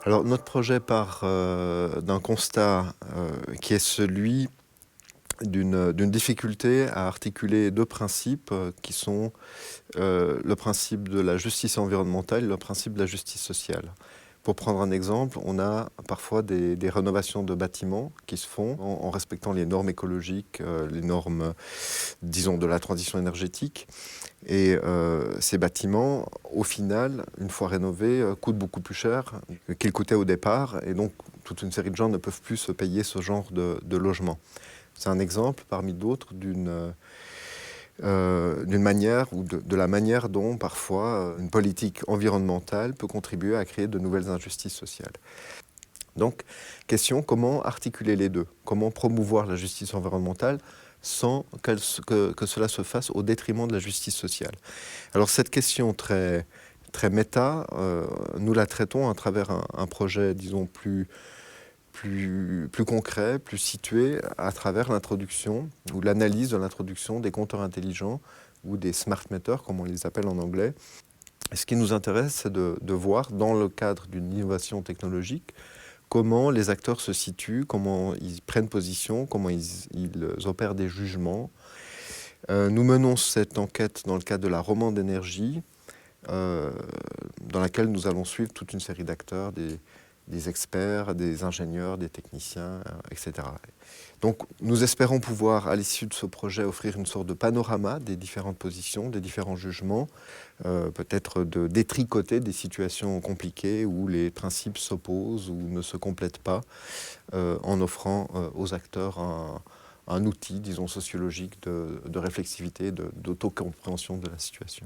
Alors notre projet part d'un constat qui est celui d'une difficulté à articuler deux principes qui sont le principe de la justice environnementale et le principe de la justice sociale. Pour prendre un exemple, on a parfois des rénovations de bâtiments qui se font en respectant les normes écologiques, les normes, disons, de la transition énergétique. Et ces bâtiments, au final, une fois rénovés, coûtent beaucoup plus cher qu'ils coûtaient au départ. Et donc, toute une série de gens ne peuvent plus se payer ce genre de logement. C'est un exemple parmi d'autres d'une manière ou de la manière dont parfois une politique environnementale peut contribuer à créer de nouvelles injustices sociales. Donc, question, comment articuler les deux? Comment promouvoir la justice environnementale sans que cela se fasse au détriment de la justice sociale? Alors cette question très, très méta, nous la traitons à travers un projet, disons, plus concret, plus situé, à travers l'introduction ou l'analyse de l'introduction des compteurs intelligents ou des smart meters, comme on les appelle en anglais. Et ce qui nous intéresse, c'est de voir, dans le cadre d'une innovation technologique, comment les acteurs se situent, comment ils prennent position, comment ils opèrent des jugements. Nous menons cette enquête dans le cadre de la romande d'énergie, dans laquelle nous allons suivre toute une série d'acteurs, des experts, des ingénieurs, des techniciens, etc. Donc nous espérons pouvoir, à l'issue de ce projet, offrir une sorte de panorama des différentes positions, des différents jugements, peut-être de détricoter des situations compliquées où les principes s'opposent ou ne se complètent pas, en offrant aux acteurs un outil, disons, sociologique de réflexivité, d'autocompréhension de la situation.